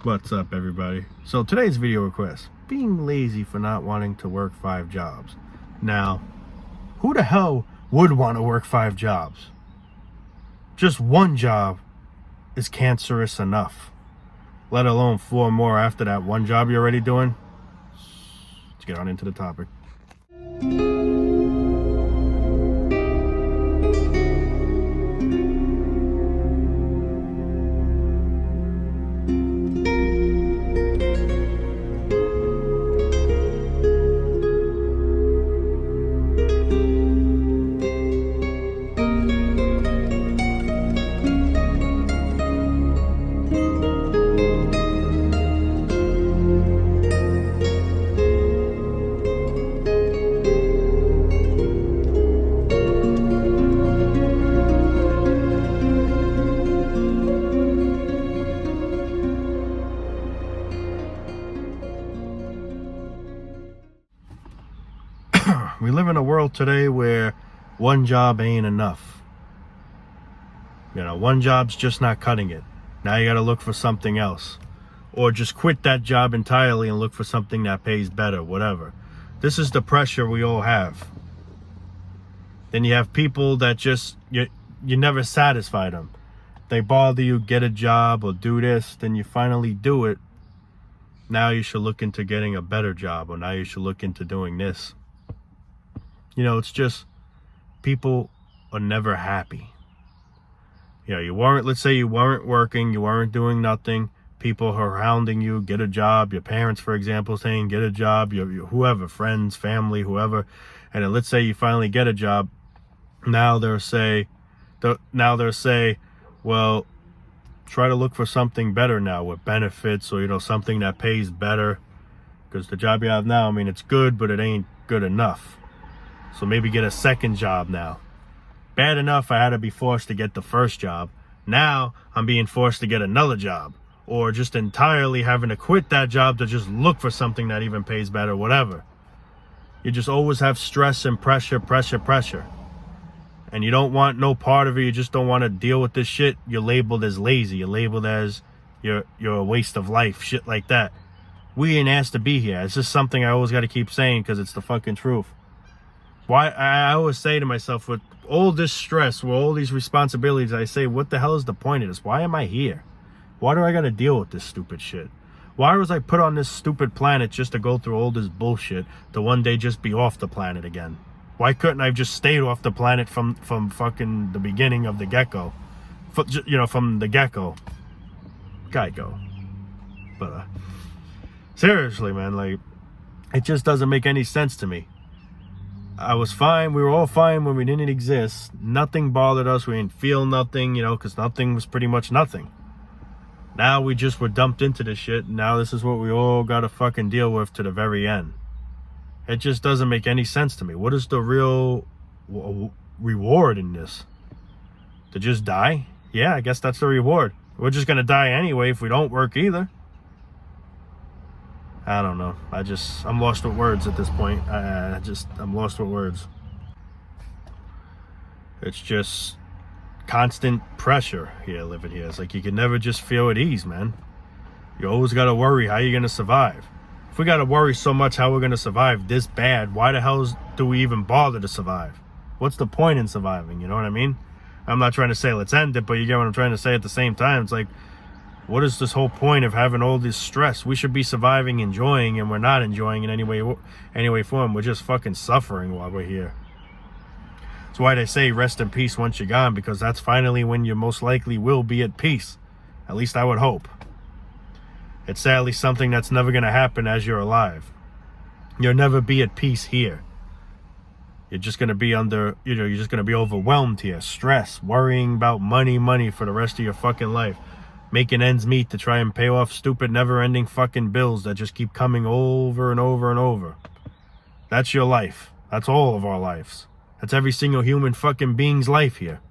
What's up, everybody? So today's video request: being lazy for not wanting to work 5 jobs. Now, who the hell would want to work 5 jobs? Just one job is cancerous enough, let alone 4 more after that one job you're already doing. Let's get on into the topic. We live in a world today where one job ain't enough. You know, one job's just not cutting it. Now you gotta look for something else. Or just quit that job entirely and look for something that pays better, whatever. This is the pressure we all have. Then you have people that just, you never satisfy them. They bother you, get a job or do this, then you finally do it. Now you should look into getting a better job, or now you should look into doing this. You know, it's just, people are never happy. You know, let's say you weren't working, you weren't doing nothing. People are hounding you, get a job. Your parents, for example, saying, get a job. Your whoever, friends, family, whoever. And then let's say you finally get a job. Now they'll say, well, try to look for something better now with benefits, or, you know, something that pays better. Because the job you have now, I mean, it's good, but it ain't good enough. So maybe get a second job now. Bad enough I had to be forced to get the first job. Now I'm being forced to get another job. Or just entirely having to quit that job to just look for something that even pays better, whatever. You just always have stress and pressure. And you don't want no part of it. You just don't want to deal with this shit. You're labeled as lazy. You're labeled as you're a waste of life. Shit like that. We ain't asked to be here. It's just something I always got to keep saying because it's the fucking truth. Why I always say to myself, with all this stress, with all these responsibilities, I say, what the hell is the point of this? Why am I here? Why do I gotta deal with this stupid shit? Why was I put on this stupid planet just to go through all this bullshit to one day just be off the planet again? Why couldn't I have just stayed off the planet from fucking the beginning of the get-go? You know, from the get-go. Geico. But seriously, man, like, it just doesn't make any sense to me. I was fine. We were all fine when we didn't exist. Nothing bothered us. We didn't feel nothing, you know, because nothing was pretty much nothing. Now we just were dumped into this shit. And now this is what we all got to fucking deal with to the very end. It just doesn't make any sense to me. What is the real reward in this? To just die? Yeah, I guess that's the reward. We're just going to die anyway if we don't work either. I don't know. I'm lost with words at this point. I'm lost with words. It's just constant pressure here, living here. It's like you can never just feel at ease, man. You always got to worry how you're going to survive. If we got to worry so much how we're going to survive this bad, why the hell do we even bother to survive? What's the point in surviving? You know what I mean? I'm not trying to say let's end it, but you get what I'm trying to say at the same time. It's like, what is this whole point of having all this stress? We should be surviving, enjoying, and we're not enjoying in any way, form. We're just fucking suffering while we're here. That's why they say rest in peace once you're gone, because that's finally when you most likely will be at peace. At least I would hope. It's sadly something that's never going to happen as you're alive. You'll never be at peace here. You're just going to be you're just going to be overwhelmed here. Stress, worrying about money for the rest of your fucking life. Making ends meet to try and pay off stupid never-ending fucking bills that just keep coming over and over and over. That's your life. That's all of our lives. That's every single human fucking being's life here.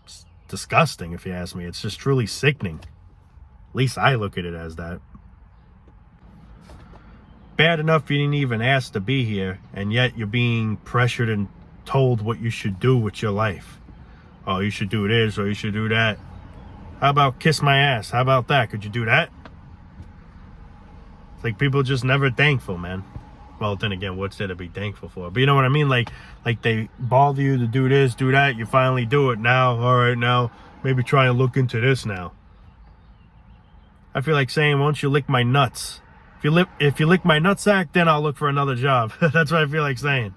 It's disgusting, if you ask me. It's just truly sickening. At least I look at it as that. Bad enough you didn't even ask to be here, and yet you're being pressured and told what you should do with your life. Oh, you should do this or you should do that. How about kiss my ass? How about that? Could you do that? It's like people just never thankful, man. Well, then again, what's there to be thankful for? But you know what I mean? Like they bother you to do this, do that. You finally do it now. All right, now maybe try and look into this now. I feel like saying, won't you lick my nuts? If you lick my nutsack, then I'll look for another job. That's what I feel like saying.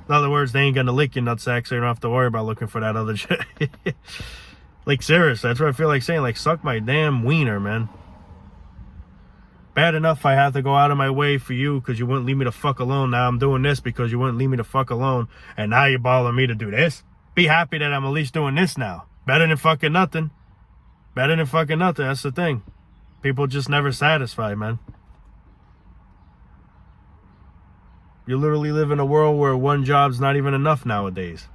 In other words, they ain't gonna lick your nutsack, so you don't have to worry about looking for that other job. Like, serious. That's what I feel like saying. Like, suck my damn wiener, man. Bad enough I had to go out of my way for you because you wouldn't leave me the fuck alone. Now I'm doing this because you wouldn't leave me the fuck alone. And now you're bothering me to do this. Be happy that I'm at least doing this now. Better than fucking nothing. Better than fucking nothing. That's the thing. People just never satisfied, man. You literally live in a world where one job's not even enough nowadays.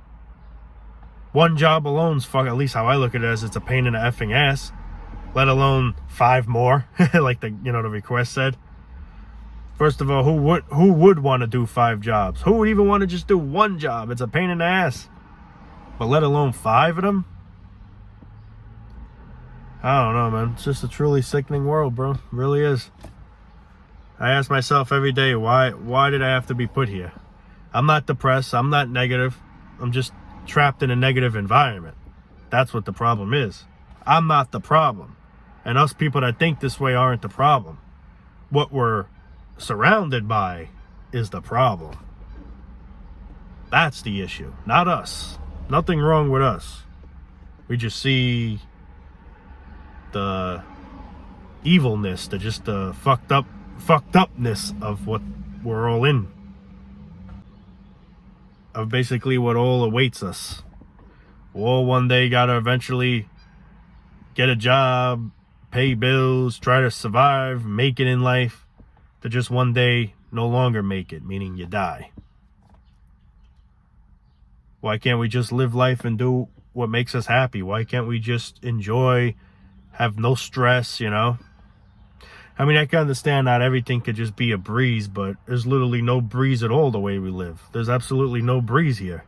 One job alone's fuck, at least how I look at it, as it's a pain in the effing ass. Let alone 5 more, like the request said. First of all, who would want to do 5 jobs? Who would even want to just do one job? It's a pain in the ass. But let alone 5 of them? I don't know, man. It's just a truly sickening world, bro. It really is. I ask myself every day, why did I have to be put here? I'm not depressed. I'm not negative. I'm just trapped in a negative environment. That's what the problem is. I'm not the problem. And us people that think this way aren't the problem. What we're surrounded by is the problem. That's the issue, not us. Nothing wrong with us. We just see the evilness, the fucked upness of what we're all in. Of basically what all awaits us. We'll all one day gotta eventually get a job, pay bills, try to survive, make it in life, to just one day no longer make it, meaning you die. Why can't we just live life and do what makes us happy? Why can't we just enjoy, have no stress, you know? I mean, I can understand not everything could just be a breeze, but there's literally no breeze at all the way we live. There's absolutely no breeze here.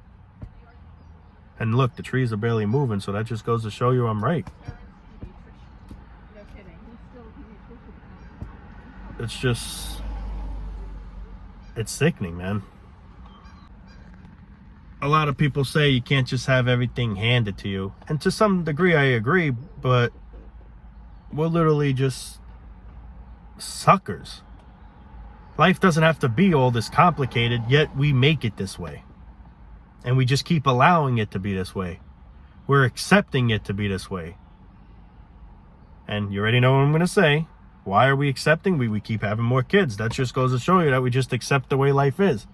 And look, the trees are barely moving, so that just goes to show you I'm right. It's just, it's sickening, man. A lot of people say you can't just have everything handed to you. And to some degree, I agree, but we're literally just suckers. Life doesn't have to be all this complicated, yet we make it this way. And we just keep allowing it to be this way. We're accepting it to be this way. And you already know what I'm going to say. Why are we accepting? We keep having more kids. That just goes to show you that we just accept the way life is.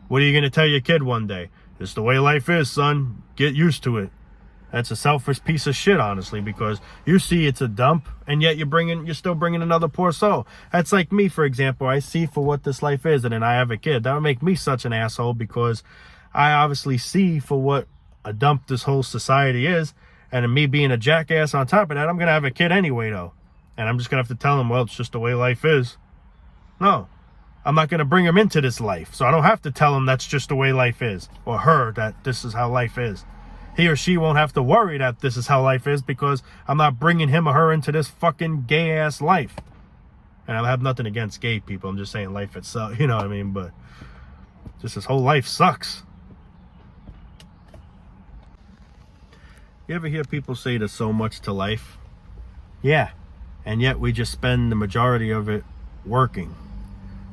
What are you going to tell your kid one day? It's the way life is, son. Get used to it. That's a selfish piece of shit, honestly, because you see it's a dump, and yet you're still bringing another poor soul. That's like me, for example. I see for what this life is, and then I have a kid. That would make me such an asshole, because I obviously see for what a dump this whole society is, and me being a jackass on top of that, I'm going to have a kid anyway, though. And I'm just going to have to tell him, well, it's just the way life is. No, I'm not going to bring him into this life, so I don't have to tell him that's just the way life is, or her that this is how life is. He or she won't have to worry that this is how life is, because I'm not bringing him or her into this fucking gay-ass life. And I have nothing against gay people. I'm just saying life itself, you know what I mean? But just this whole life sucks. You ever hear people say there's so much to life? Yeah. And yet we just spend the majority of it working.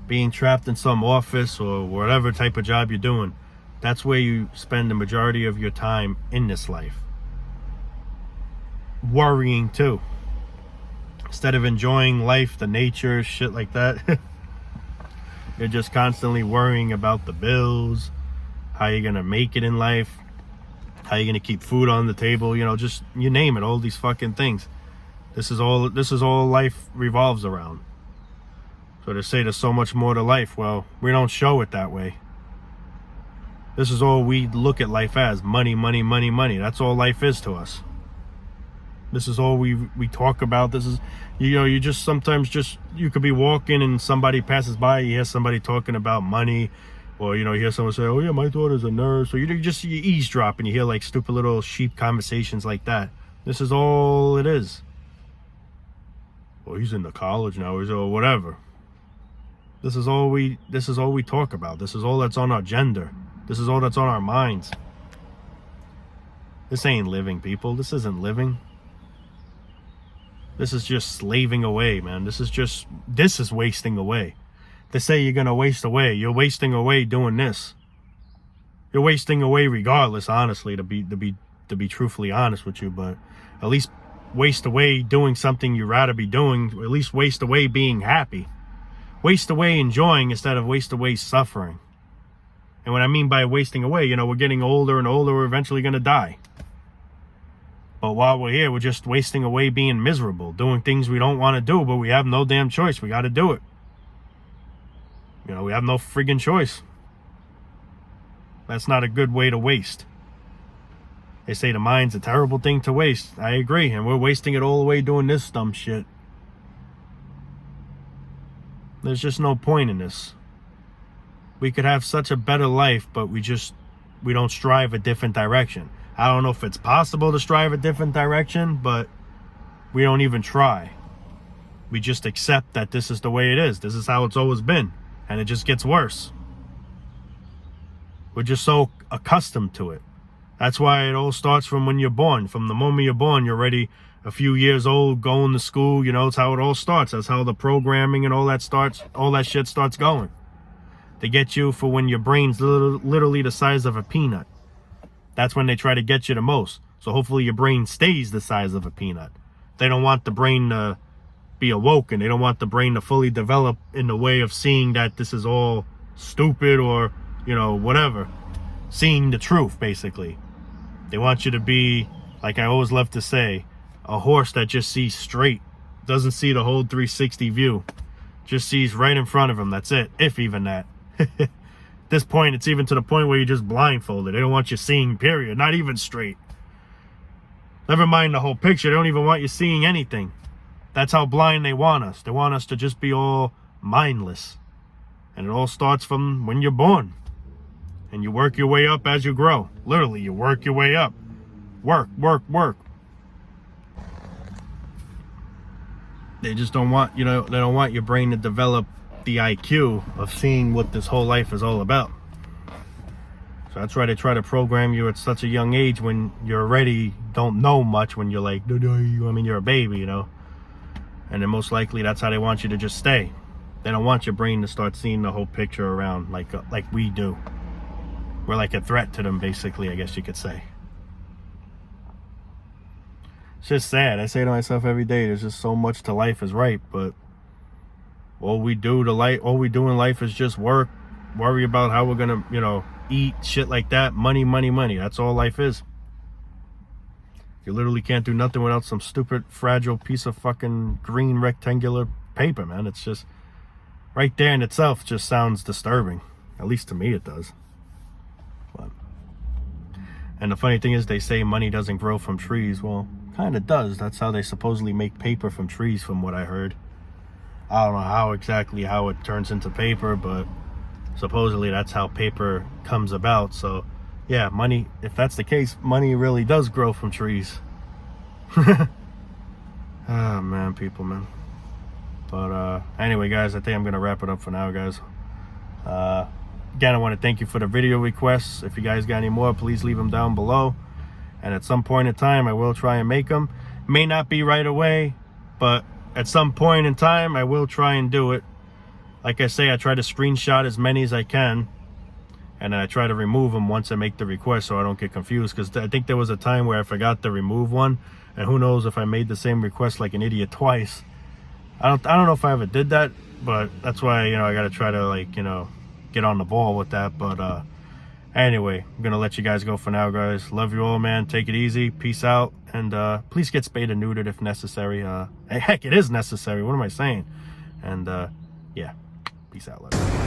Being trapped in some office or whatever type of job you're doing. That's where you spend the majority of your time in this life. Worrying too. Instead of enjoying life, the nature, shit like that. You're just constantly worrying about the bills, how you're going to make it in life, how you're going to keep food on the table, you know, just you name it, all these fucking things. This is all life revolves around. So to say there's so much more to life, well, we don't show it that way. This is all we look at life as. Money, money, money, money. That's all life is to us. This is all we talk about. This is, you know, you just sometimes just, you could be walking and somebody passes by, you hear somebody talking about money, or, you know, you hear someone say, oh yeah, my daughter's a nurse, or you eavesdrop and you hear like stupid little sheep conversations like that. This is all it is. Well, he's in the college now, or whatever. This is all we talk about. This is all that's on our agenda. This is all that's on our minds. This ain't living, people. This isn't living. This is just slaving away, man. This is wasting away. They say you're gonna waste away. You're wasting away doing this. You're wasting away regardless, honestly, to be truthfully honest with you, but at least waste away doing something you'd rather be doing. At least waste away being happy. Waste away enjoying instead of waste away suffering. And what I mean by wasting away, you know, we're getting older and older, we're eventually gonna die. But while we're here, we're just wasting away being miserable, doing things we don't want to do, but we have no damn choice. We got to do it. You know, we have no friggin' choice. That's not a good way to waste. They say the mind's a terrible thing to waste. I agree, and we're wasting it all away doing this dumb shit. There's just no point in this. We could have such a better life, but we don't strive a different direction. I don't know if it's possible to strive a different direction, but we don't even try. We just accept that this is the way it is. This is how it's always been. And it just gets worse. We're just so accustomed to it. That's why it all starts from when you're born. From the moment you're born, you're already a few years old, going to school. You know, it's how it all starts. That's how the programming and all that starts. All that shit starts going. They get you for when your brain's literally the size of a peanut. That's when they try to get you the most. So hopefully your brain stays the size of a peanut. They don't want the brain to be awoken. They don't want the brain to fully develop in the way of seeing that this is all stupid or, you know, whatever. Seeing the truth, basically. They want you to be, like I always love to say, a horse that just sees straight. Doesn't see the whole 360 view. Just sees right in front of him. That's it. If even that. At this point, it's even to the point where you're just blindfolded. They don't want you seeing, period. Not even straight. Never mind the whole picture. They don't even want you seeing anything. That's how blind they want us. They want us to just be all mindless. And it all starts from when you're born. And you work your way up as you grow. Literally, you work your way up. Work, work, work. They just don't want, you know, they don't want your brain to develop the IQ of seeing what this whole life is all about. So that's why they try to program you at such a young age when you already don't know much, when you're like, I mean, you're a baby, you know. And then most likely that's how they want you to just stay. They don't want your brain to start seeing the whole picture around like we do. We're like a threat to them, basically, I guess you could say. It's just sad. I say to myself every day, there's just so much to life is right, but all we do in life is just work, worry about how we're gonna, you know, eat, shit like that. Money, money, money. That's all life is. You literally can't do nothing without some stupid, fragile piece of fucking green rectangular paper, man. It's just, right there in itself just sounds disturbing. At least to me it does. But, and the funny thing is, they say money doesn't grow from trees. Well, kind of does. That's how they supposedly make paper from trees, from what I heard. I don't know how it turns into paper, but supposedly that's how paper comes about. So yeah, money, if that's the case, money really does grow from trees. Oh man, people, man. But anyway, guys, I think I'm gonna wrap it up for now, guys. Again, I want to thank you for the video requests. If you guys got any more, please leave them down below, and at some point in time I will try and make them. May not be right away, but at some point in time I will try and do it. Like I say, I try to screenshot as many as I can, and I try to remove them once I make the request so I don't get confused, because I think there was a time where I forgot to remove one, and who knows if I made the same request like an idiot twice. I don't know if I ever did that, but that's why, you know, I gotta try to, like, you know, get on the ball with that. But anyway, I'm gonna let you guys go for now, guys. Love you all, man. Take it easy. Peace out. And please get spayed and neutered if necessary. Heck, it is necessary. What am I saying? And yeah, peace out. Love you.